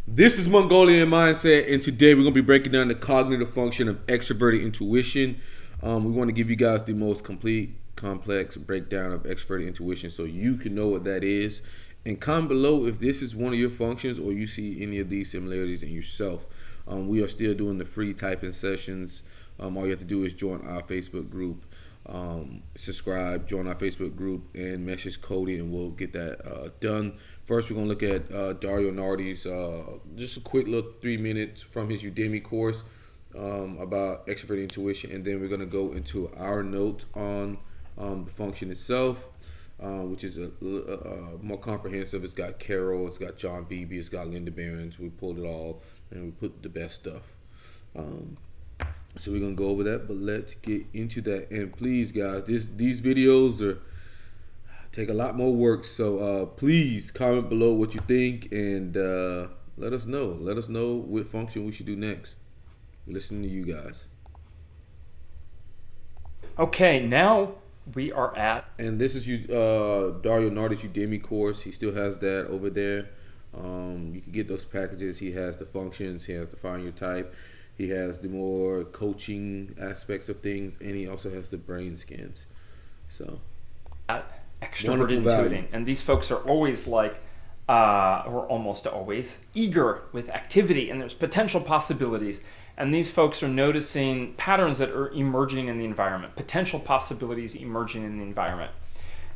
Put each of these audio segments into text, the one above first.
This is Mongolian Mindset, and today we're going to be breaking down the cognitive function of extroverted intuition. We want to give you guys the most complete, complex breakdown of extroverted intuition so you can know what that is. And comment below if this is one of your functions or you see any of these similarities in yourself. We are still doing the free typing sessions. All you have to do is join our Facebook group, subscribe, join our Facebook group, and message Cody, and we'll get that done. First, we're going to look at Dario Nardi's, just a quick look, 3 minutes from his Udemy course about extroverted intuition, and then we're going to go into our notes on the function itself, which is more comprehensive. It's got Carol, it's got John Beebe, it's got Linda Behrens. We pulled it all, and we put the best stuff. So we're going to go over that, but let's get into that. And please, guys, these videos take a lot more work, so please comment below what you think, and let us know what function we should do next. We're listening to you guys. Okay, now we are at, and this is Dario Nardi's Udemy course. He still has that over there. You can get those packages. He has the functions, he has the find your type, he has the more coaching aspects of things, and he also has the brain scans. So extroverted intuiting, and these folks are always like, or almost always, eager with activity, and there's potential possibilities. And these folks are noticing patterns that are emerging in the environment, potential possibilities emerging in the environment.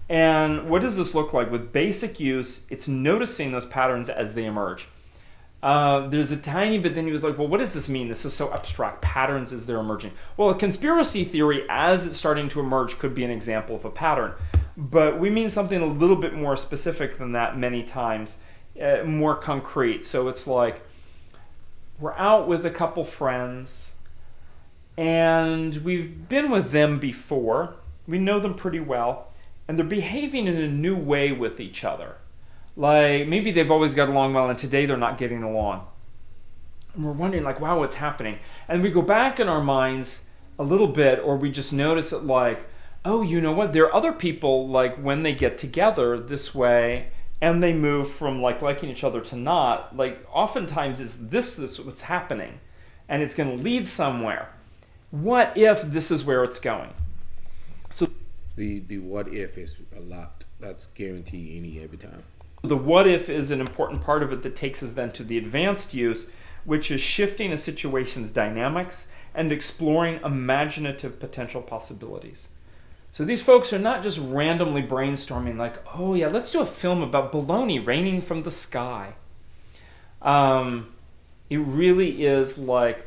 And what does this look like? With basic use, it's noticing those patterns as they emerge. There's a tiny bit, then he was like, well, what does this mean? This is so abstract, patterns as they're emerging. Well, a conspiracy theory as it's starting to emerge could be an example of a pattern. But we mean something a little bit more specific than that many times, more concrete. So it's like, we're out with a couple friends, and we've been with them before. We know them pretty well, and they're behaving in a new way with each other. Like, maybe they've always got along well, and today they're not getting along. And we're wondering, like, wow, what's happening? And we go back in our minds a little bit, or we just notice it like, oh, you know what? There are other people, like, when they get together this way, and they move from like liking each other to not, like, oftentimes it's this what's happening, and it's going to lead somewhere. What if this is where it's going? So the what if is a lot. That's guaranteed every time. The what if is an important part of it that takes us then to the advanced use, which is shifting a situation's dynamics and exploring imaginative potential possibilities. So these folks are not just randomly brainstorming like, oh yeah, let's do a film about baloney raining from the sky. It really is like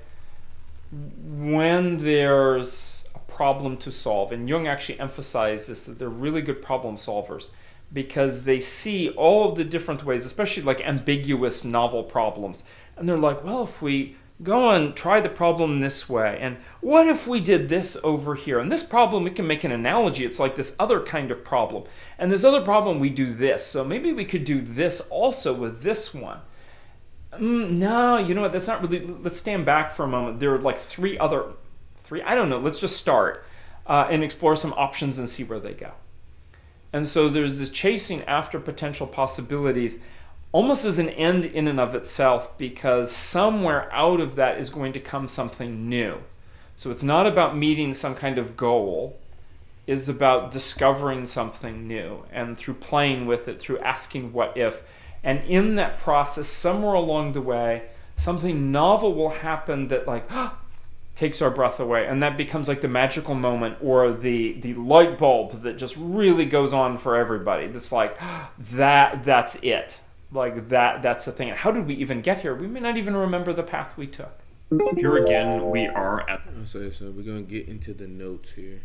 when there's a problem to solve, and Jung actually emphasized this, that they're really good problem solvers because they see all of the different ways, especially like ambiguous novel problems. And they're like, well, if we go and try the problem this way, and what if we did this over here? And this problem, we can make an analogy. It's like this other kind of problem. And this other problem, we do this. So maybe we could do this also with this one. No, you know what? That's not really, let's stand back for a moment. There are like three, I don't know, let's just start and explore some options and see where they go. And so there's this chasing after potential possibilities almost as an end in and of itself, because somewhere out of that is going to come something new. So it's not about meeting some kind of goal. It's about discovering something new, and through playing with it, through asking what if. And in that process, somewhere along the way, something novel will happen that like takes our breath away, and that becomes like the magical moment, or the light bulb that just really goes on for everybody. That's like, that's it. Like that's the thing. And how did we even get here? We may not even remember the path we took. Here again, we are at... So we're going to get into the notes here.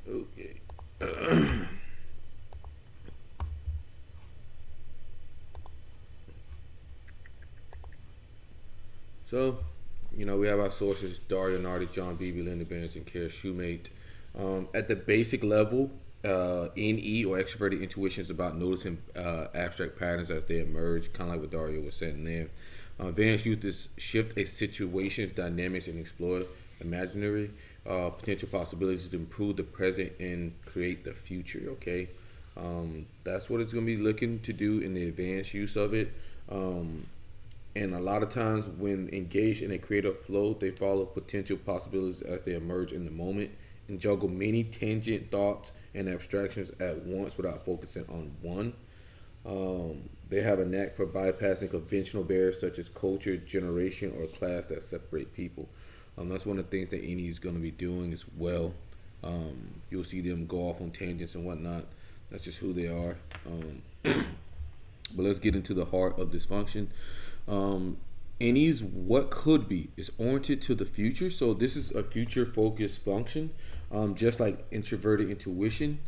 Okay. So, we have our sources: Dario Nardi, John Beebe, Linda Behrens, and Kara Shoemate. At the basic level, NE, or extroverted intuition, is about noticing abstract patterns as they emerge, kind of like what Dario was saying there. Advanced use is shift a situation's dynamics and explore imaginary potential possibilities to improve the present and create the future. Okay, That's what it's going to be looking to do in the advanced use of it. And a lot of times when engaged in a creative flow, they follow potential possibilities as they emerge in the moment and juggle many tangent thoughts and abstractions at once without focusing on one. They have a knack for bypassing conventional barriers such as culture, generation, or class that separate people. That's one of the things that any is going to be doing as well. You'll see them go off on tangents and whatnot. That's just who they are. But let's get into the heart of this function. Any's what could be is oriented to the future. So this is a future focused function, just like introverted intuition.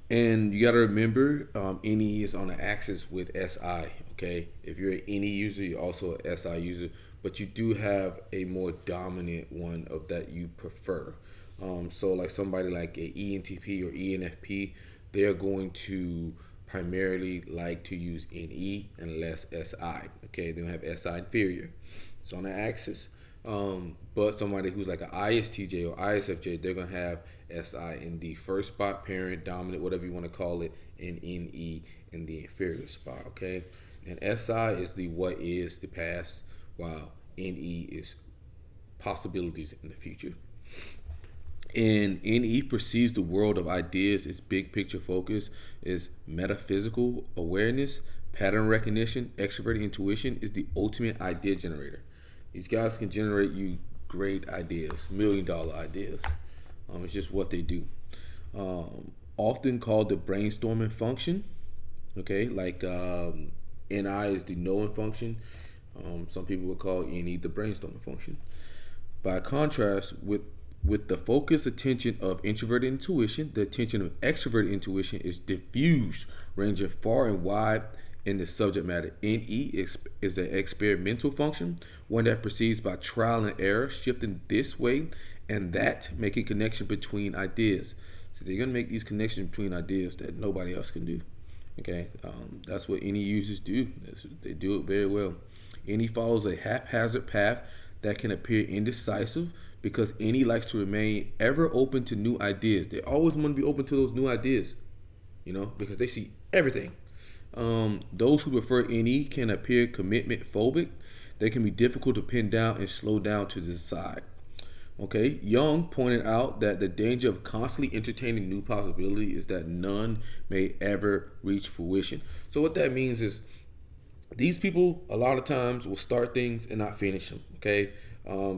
And you got to remember, any is on the axis with SI. Okay, if you're an any user, you're also an SI user, but you do have a more dominant one of that you prefer. So like somebody like a ENTP or ENFP, they are going to primarily like to use NE and less SI. Okay, they don't have SI inferior. It's on the axis. But somebody who's like an ISTJ or ISFJ, they're gonna have SI in the first spot, parent, dominant, whatever you want to call it, and NE in the inferior spot. Okay, and SI is the what is, the past, while NE is possibilities in the future. And NE perceives the world of ideas, its big picture focus is metaphysical awareness, pattern recognition. Extroverted intuition is the ultimate idea generator. These guys can generate you great ideas, $1,000,000 ideas. It's just what they do. Often called the brainstorming function. Okay, like NI is the knowing function. Some people would call NE the brainstorming function. By contrast, with the focused attention of introverted intuition, the attention of extroverted intuition is diffused, ranging far and wide in the subject matter. NE is an experimental function, one that proceeds by trial and error, shifting this way and that, making connection between ideas. So they're going to make these connections between ideas that nobody else can do. Okay, that's what NE users do. They do it very well. NE follows a haphazard path that can appear indecisive because NE likes to remain ever open to new ideas. They always want to be open to those new ideas, because they see everything. Those who prefer NE can appear commitment phobic. They can be difficult to pin down and slow down to decide. Okay, Jung pointed out that the danger of constantly entertaining new possibility is that none may ever reach fruition. So what that means is these people a lot of times will start things and not finish them. Okay,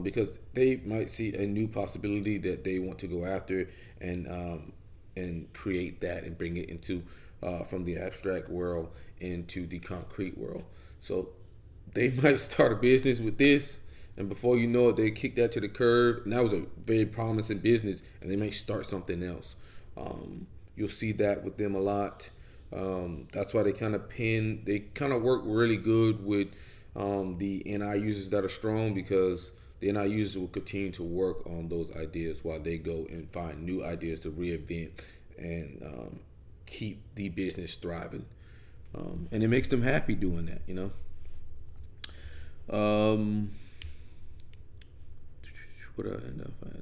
because they might see a new possibility that they want to go after and create that and bring it into from the abstract world into the concrete world. So they might start a business with this, and before you know it, they kick that to the curb, and that was a very promising business, and they may start something else. You'll see that with them a lot. That's why they kind of work really good with the NI users that are strong, because the NI users will continue to work on those ideas while they go and find new ideas to reinvent and keep the business thriving. And it makes them happy doing that, what I end up at?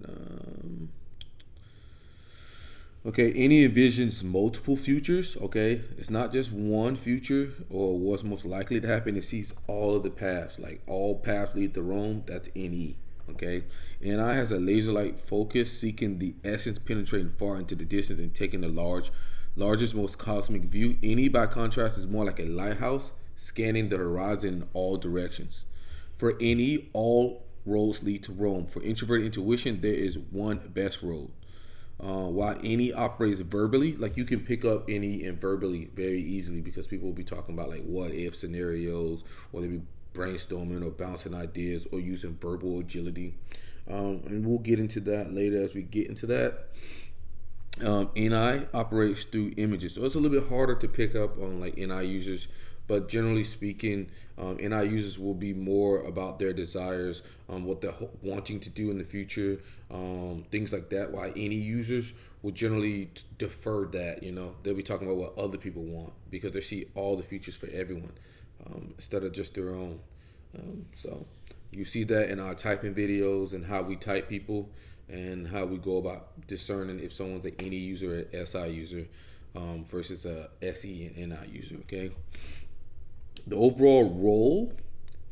Okay, NE envisions multiple futures. Okay, it's not just one future or what's most likely to happen. It sees all of the paths, like all paths lead to Rome. That's NE. Okay, NI has a laser-like focus, seeking the essence, penetrating far into the distance and taking the largest, most cosmic view. NE, by contrast, is more like a lighthouse, scanning the horizon in all directions. For NE, all roads lead to Rome. For introverted intuition, there is one best road. While NE operates verbally, like you can pick up NE and verbally very easily, because people will be talking about like what if scenarios, or they be brainstorming or bouncing ideas or using verbal agility. And we'll get into that later as we get into that. NI operates through images, so it's a little bit harder to pick up on like NI users, but generally speaking, NI users will be more about their desires, what they're wanting to do in the future, things like that. While NE users will generally defer that, they'll be talking about what other people want, because they see all the futures for everyone instead of just their own. So you see that in our typing videos and how we type people, and how we go about discerning if someone's an NE user or SI user versus a SE and NI user. Okay. The overall role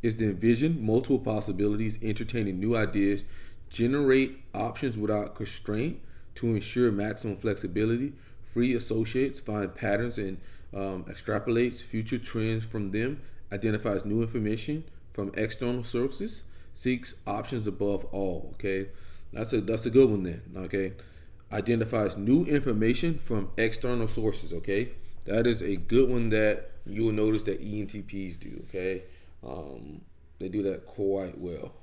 is to envision multiple possibilities, entertaining new ideas, generate options without constraint to ensure maximum flexibility, free associates, find patterns and extrapolates future trends from them, identifies new information from external sources, seeks options above all. Okay, that's a good one then. Okay, identifies new information from external sources. Okay, that is a good one that you will notice that ENTPs do. Okay, they do that quite well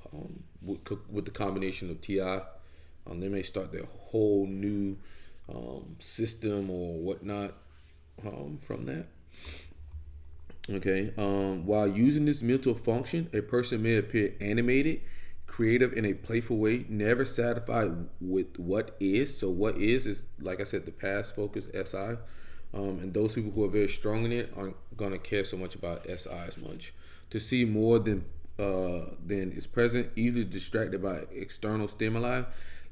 with the combination of TI. They may start their whole new system or whatnot from that. Okay. While using this mental function, a person may appear animated, creative in a playful way, never satisfied with what is. So what is like I said, the past focus SI. And those people who are very strong in it aren't gonna care so much about SI as much. To see more than is present, easily distracted by external stimuli,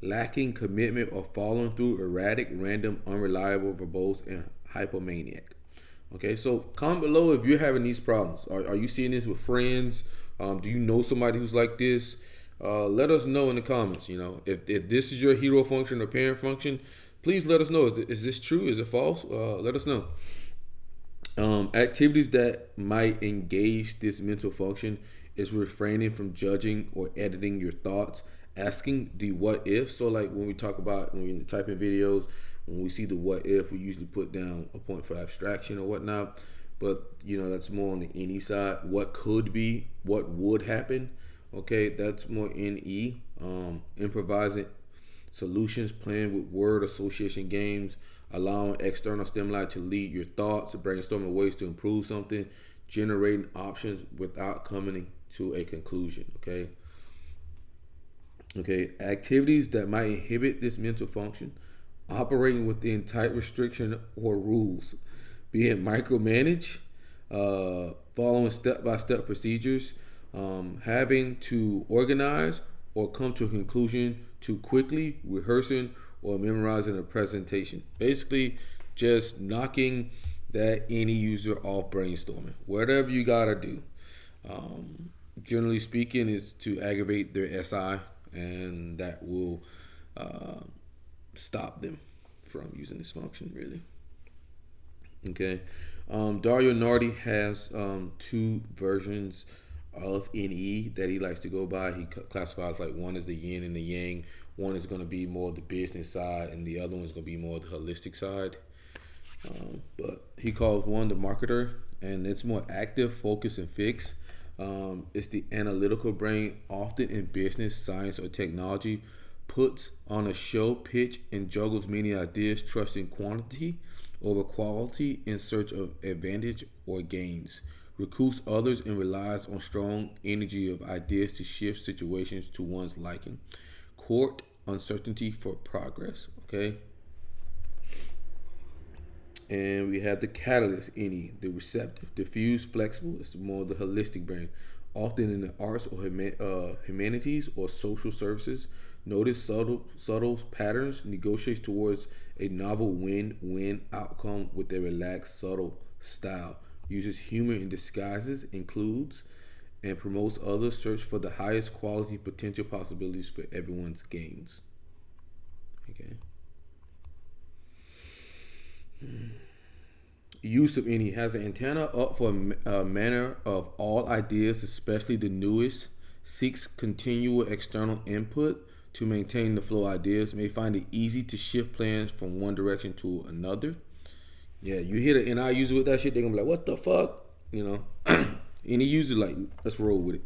lacking commitment or following through, erratic, random, unreliable, verbose, and hypomaniac. Okay, so comment below if you're having these problems. Are you seeing this with friends? Do you know somebody who's like this? Let us know in the comments. You know, if this is your hero function or parent function, please let us know. Is this true? Is it false? Let us know. Activities that might engage this mental function is refraining from judging or editing your thoughts, asking the what if. So like when we type in videos, when we see the what if, we usually put down a point for abstraction or whatnot. But that's more on the NE side. What could be, what would happen. Okay, that's more NE. Improvising solutions, playing with word association games, allowing external stimuli to lead your thoughts, brainstorming ways to improve something, generating options without coming to a conclusion. Okay, activities that might inhibit this mental function, operating within tight restriction or rules, being micromanaged, following step-by-step procedures, having to organize or come to a conclusion too quickly, rehearsing or memorizing a presentation. Basically, just knocking that any user off brainstorming. Whatever you gotta do. Generally speaking, is to aggravate their SI, and that will stop them from using this function, really. Okay. Dario Nardi has two versions of NE that he likes to go by. He classifies like one is the yin and the yang. One is going to be more the business side, and the other one is going to be more the holistic side. But he calls one the marketer, and it's more active, focus, and fix. It's the analytical brain, often in business, science, or technology, puts on a show pitch and juggles many ideas, trusting quantity over quality in search of advantage or gains. Recruits others and relies on strong energy of ideas to shift situations to one's liking. Court uncertainty for progress. Okay. And we have the catalyst, NE, the receptive, diffuse, flexible. It's more the holistic brain, often in the arts or humanities or social services. Notice subtle patterns, negotiates towards a novel win-win outcome with a relaxed, subtle style. Uses humor in disguises, includes and promotes others. Search for the highest quality potential possibilities for everyone's gains. Okay. Use of any has an antenna up for a manner of all ideas, especially the newest. Seeks continual external input to maintain the flow of ideas. May find it easy to shift plans from one direction to another. Yeah, you hit it, and I use it with that shit. They're gonna be like, "What the fuck?" And he uses like, "Let's roll with it."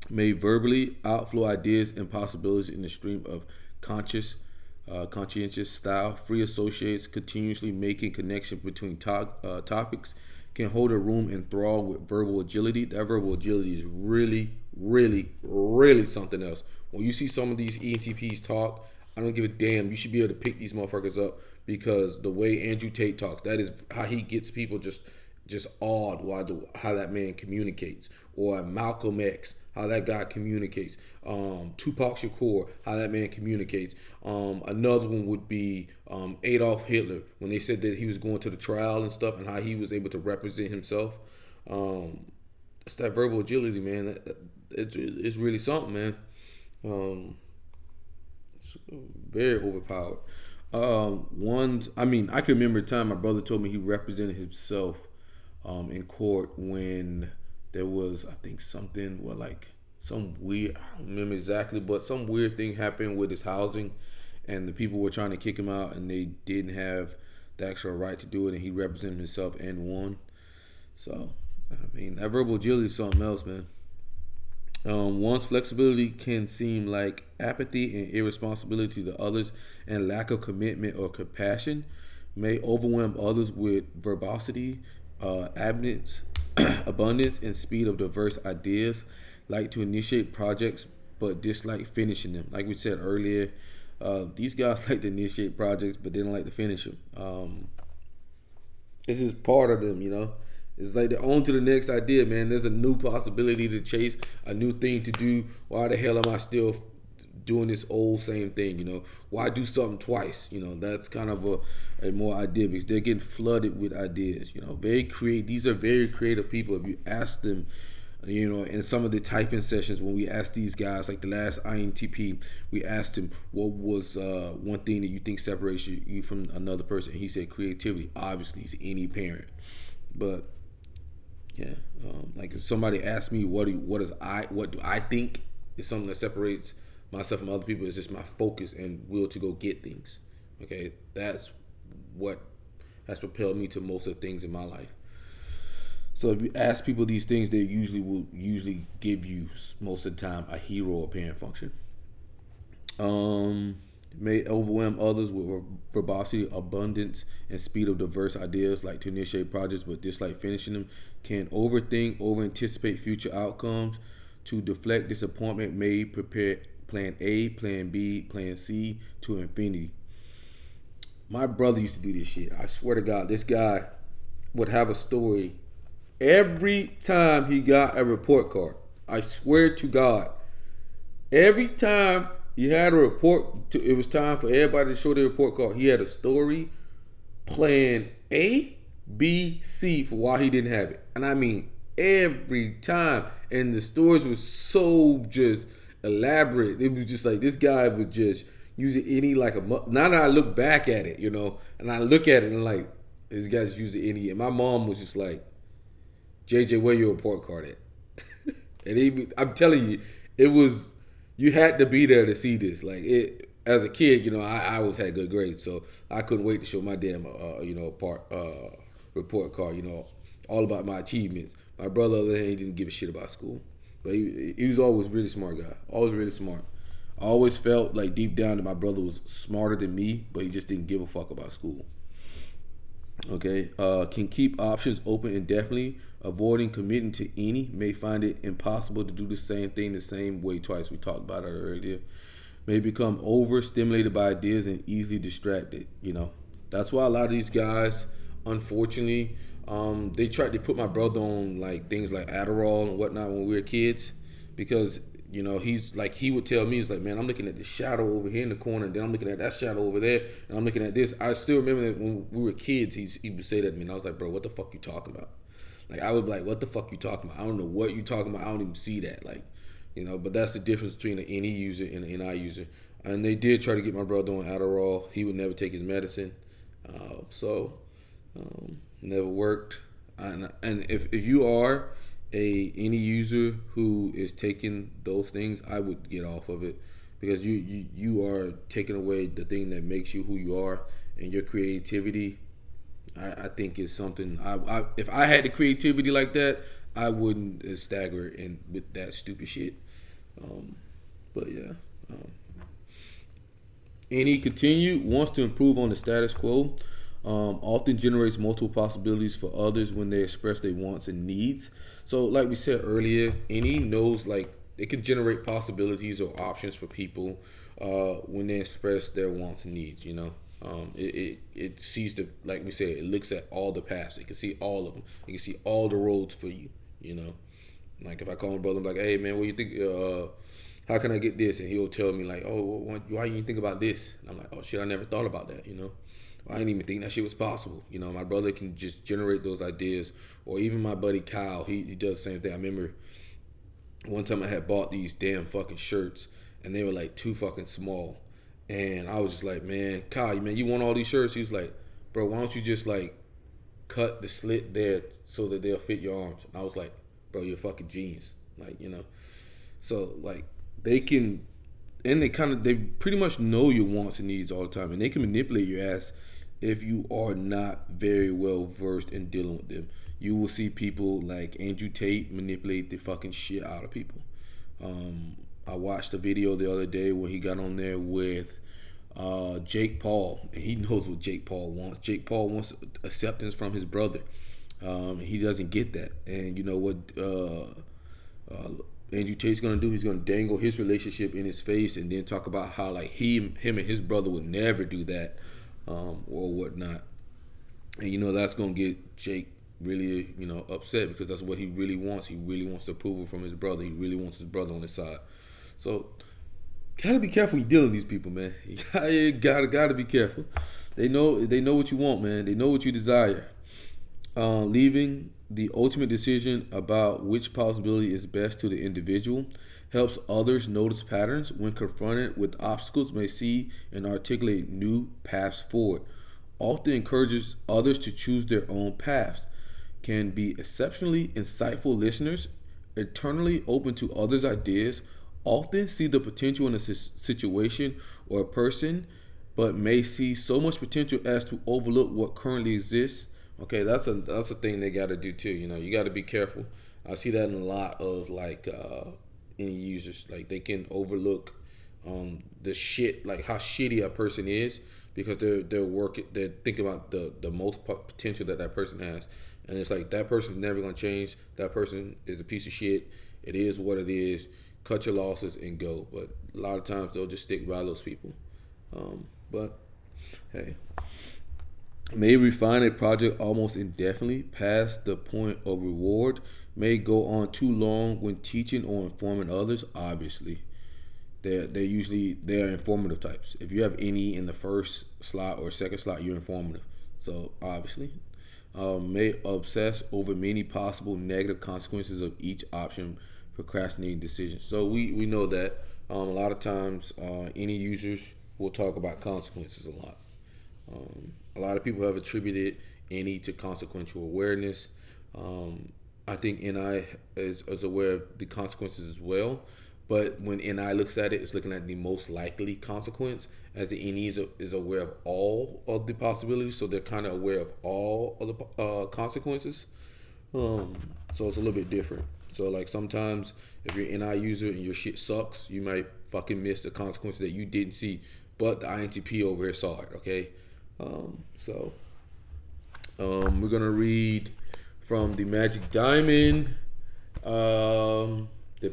May verbally outflow ideas and possibilities in the stream of conscientious style. Free associates, continuously making connection between topics. Can hold a room enthralled with verbal agility. That verbal agility is really, really, really something else. When you see some of these ENTPs talk, I don't give a damn. You should be able to pick these motherfuckers up, because the way Andrew Tate talks, that is how he gets people just awed how that man communicates. Or Malcolm X, how that guy communicates. Tupac Shakur, how that man communicates. Another one would be Adolf Hitler, when they said that he was going to the trial and stuff, and how he was able to represent himself. It's that verbal agility, man. It's really something, man. It's very overpowered. I can remember a time my brother told me he represented himself in court when there was, I think, something where like some weird, I don't remember exactly, but some weird thing happened with his housing, and the people were trying to kick him out, and they didn't have the actual right to do it, and he represented himself and won. So, I mean, that verbal agility is something else, man. One's flexibility can seem like apathy and irresponsibility to others, and lack of commitment or compassion may overwhelm others with verbosity, abundance, abundance, and speed of diverse ideas. Like to initiate projects, but dislike finishing them. Like we said earlier, these guys like to initiate projects, but they don't like to finish them. This is part of them, you know. It's like they're on to the next idea, man. There's a new possibility to chase, a new thing to do. Why the hell am I still doing this old same thing, you know? Why do something twice? You know, that's kind of a more idea, because they're getting flooded with ideas, you know. These are very creative people. If you ask them, you know, in some of the typing sessions, when we asked these guys, like the last INTP, we asked him, what was one thing that you think separates you from another person? And he said creativity. Obviously, it's any parent. But yeah, like if somebody asks me what do I think is something that separates myself from other people, is just my focus and will to go get things. Okay, that's what has propelled me to most of the things in my life. So if you ask people these things, they will give you most of the time a hero or parent function. May overwhelm others with verbosity, abundance, and speed of diverse ideas. Like to initiate projects but dislike finishing them. Can overthink, over anticipate future outcomes. To deflect disappointment, may prepare plan A, plan B, plan C to infinity. My brother used to do this shit. I swear to God, this guy would have a story every time he got a report card. I swear to God, every time he had a report, it was time for everybody to show their report card. He had a story, plan A, B, C for why he didn't have it. And I mean, every time. And the stories were so just elaborate. It was just like this guy was just using any like a. Now that I look back at it, you know, and I look at it and like, this guy's using any. And my mom was just like, JJ, where your report card at? And I'm telling you, it was. You had to be there to see this. Like it, as a kid, you know, I always had good grades, so I couldn't wait to show my damn, report card. You know, all about my achievements. My brother, on the other hand, he didn't give a shit about school, but he was always a really smart guy. Always really smart. I always felt like deep down that my brother was smarter than me, but he just didn't give a fuck about school. Okay, can keep options open indefinitely. Avoiding committing to any, may find it impossible to do the same thing the same way twice. We talked about it earlier. May become overstimulated by ideas and easily distracted. You know, that's why a lot of these guys, unfortunately, they tried to put my brother on like things like Adderall and whatnot when we were kids, because you know, he's like, he would tell me, he's like, man, I'm looking at the shadow over here in the corner, and then I'm looking at that shadow over there, and I'm looking at this. I still remember that when we were kids, he would say that to me, and I was like, bro, what the fuck you talking about? Like, I would be like, what the fuck you talking about? I don't know what you talking about. I don't even see that. Like, you know, but that's the difference between an NE user and an NI user. And they did try to get my brother on Adderall. He would never take his medicine. Never worked. And if you are a NE user who is taking those things, I would get off of it, because you are taking away the thing that makes you who you are, and your creativity. I think is something. If I had the creativity like that, I wouldn't stagger in with that stupid shit. But yeah. NE continue wants to improve on the status quo. Often generates multiple possibilities for others when they express their wants and needs. So like we said earlier, NE knows like it can generate possibilities or options for people when they express their wants and needs, you know. It sees the, like we said, it looks at all the paths. It can see all of them. It can see all the roads for you, you know. Like if I call my brother, I'm like, hey man, what do you think, how can I get this? And he'll tell me like, oh, why you think about this? And I'm like, oh shit, I never thought about that, you know. I didn't even think that shit was possible. You know, my brother can just generate those ideas. Or even my buddy Kyle, he does the same thing. I remember one time I had bought these damn fucking shirts, and they were like too fucking small. And I was just like, man, Kyle, man, you want all these shirts? He was like, bro, why don't you just like cut the slit there so that they'll fit your arms? And I was like, bro, you're a fucking genius. Like, you know. So like they can, and they pretty much know your wants and needs all the time, and they can manipulate your ass if you are not very well versed in dealing with them. You will see people like Andrew Tate manipulate the fucking shit out of people. I watched a video the other day where he got on there with Jake Paul, and he knows what Jake Paul wants. Jake Paul wants acceptance from his brother. He doesn't get that, and you know what Andrew Tate's gonna do? He's gonna dangle his relationship in his face, and then talk about how like him and his brother would never do that, or whatnot. And you know that's gonna get Jake really, you know, upset, because that's what he really wants. He really wants the approval from his brother. He really wants his brother on his side. So gotta be careful when you're dealing with these people, man. You gotta be careful. They know what you want, man. They know what you desire. Leaving the ultimate decision about which possibility is best to the individual helps others notice patterns when confronted with obstacles, may see and articulate new paths forward. Often encourages others to choose their own paths. Can be exceptionally insightful listeners, eternally open to others' ideas, often see the potential in a situation or a person, but may see so much potential as to overlook what currently exists. Okay, that's a thing they got to do too. You know, you got to be careful. I see that in a lot of like any users. Like they can overlook the shit, like how shitty a person is, because they're thinking about the most potential that person has, and it's like that person's never gonna change. That person is a piece of shit. It is what it is. Cut your losses and go. But a lot of times they'll just stick by those people. But hey, may refine a project almost indefinitely past the point of reward. May go on too long when teaching or informing others. Obviously, they're informative types. If you have any in the first slot or second slot, you're informative. So obviously, may obsess over many possible negative consequences of each option, procrastinating decisions. So we know that a lot of times any users will talk about consequences a lot. A lot of people have attributed NE to consequential awareness. I think NI is aware of the consequences as well, but when NI looks at it, it's looking at the most likely consequence, as the NE is aware of all of the possibilities, so they're kind of aware of all of the consequences. So it's a little bit different. So like sometimes if you're an NI user and your shit sucks, you might fucking miss the consequences that you didn't see, but the INTP over here saw it, okay? We're gonna read from the Magic Diamond, the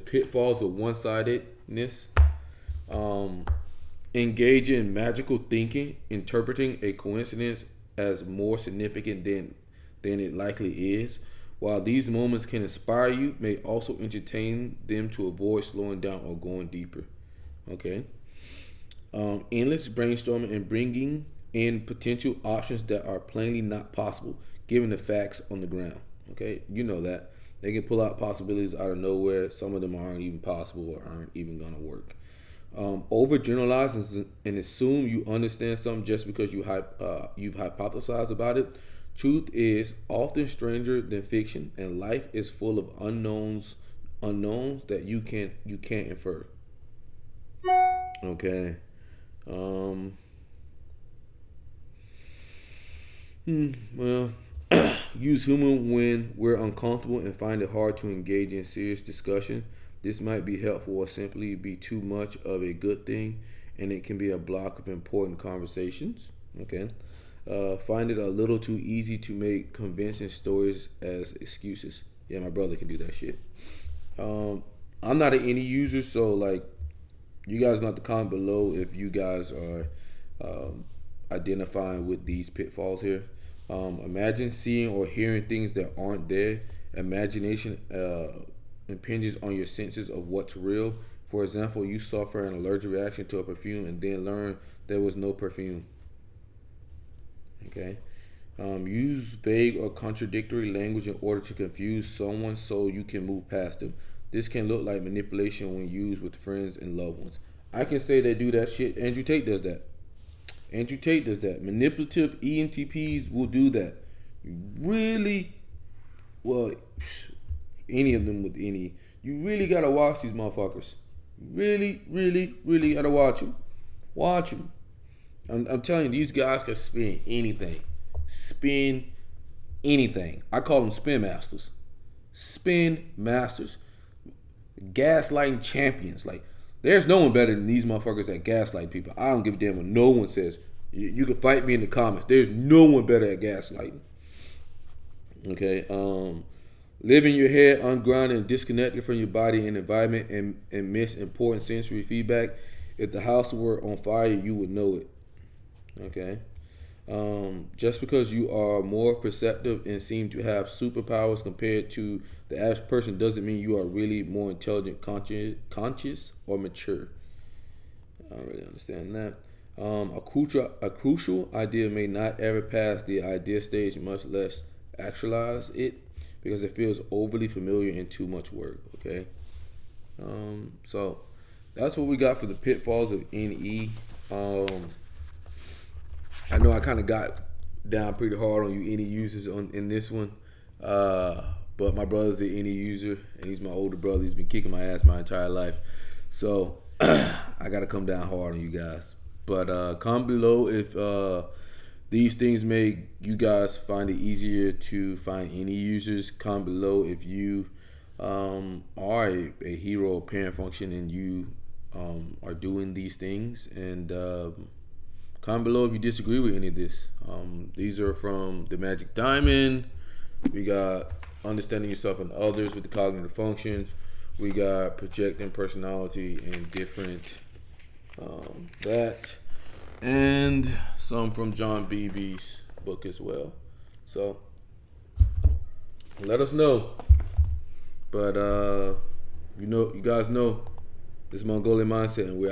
pitfalls of one-sidedness. Engage in magical thinking, interpreting a coincidence as more significant than it likely is. While these moments can inspire you, may also entertain them to avoid slowing down or going deeper. Okay. Endless brainstorming and bringing in potential options that are plainly not possible, given the facts on the ground. Okay, you know that they can pull out possibilities out of nowhere. Some of them aren't even possible or aren't even gonna work. Overgeneralize and assume you understand something just because you've hypothesized about it. Truth is often stranger than fiction, and life is full of unknowns that you can't infer. Okay. Well, use humor when we're uncomfortable and find it hard to engage in serious discussion. This might be helpful or simply be too much of a good thing, and it can be a block of important conversations. Okay. Find it a little too easy to make convincing stories as excuses. Yeah, my brother can do that shit. I'm not an any user, so like, you guys gonna have to comment below if you guys are identifying with these pitfalls here. Imagine seeing or hearing things that aren't there. Imagination impinges on your senses of what's real. For example, you suffer an allergic reaction to a perfume and then learn there was no perfume. Okay. Use vague or contradictory language in order to confuse someone so you can move past them. This can look like manipulation when used with friends and loved ones. I can say they do that shit. Andrew Tate does that. Andrew Tate does that. Manipulative ENTPs will do that. Really, well, any of them with any. You really gotta watch these motherfuckers. Really, really, really gotta watch them. Watch them. I'm telling you, these guys can spin anything. Spin anything. I call them spin masters. Spin masters. Gaslighting champions. Like, there's no one better than these motherfuckers at gaslighting people. I don't give a damn what no one says. You can fight me in the comments. There's no one better at gaslighting. Okay. Live in your head, ungrounded and disconnected from your body and environment, and miss important sensory feedback. If the house were on fire, you would know it. Okay. Just because you are more perceptive and seem to have superpowers compared to the average person doesn't mean you are really more intelligent, conscious or mature. I don't really understand that. A crucial idea may not ever pass the idea stage, much less actualize it, because it feels overly familiar and too much work. Okay. So that's what we got for the pitfalls of NE. I know I kind of got down pretty hard on you NE users in this one, but my brother's an NE user, and he's my older brother. He's been kicking my ass my entire life, so I got to come down hard on you guys. But comment below if these things make you guys find it easier to find NE users. Comment below if you are a hero of parent function and you are doing these things, and comment below if you disagree with any of this. These are from the Magic Diamond. We got understanding yourself and others with the cognitive functions. We got projecting personality and different that, and some from John Beebe's book as well. So let us know. But you guys know this is Mongolian Mindset, and we're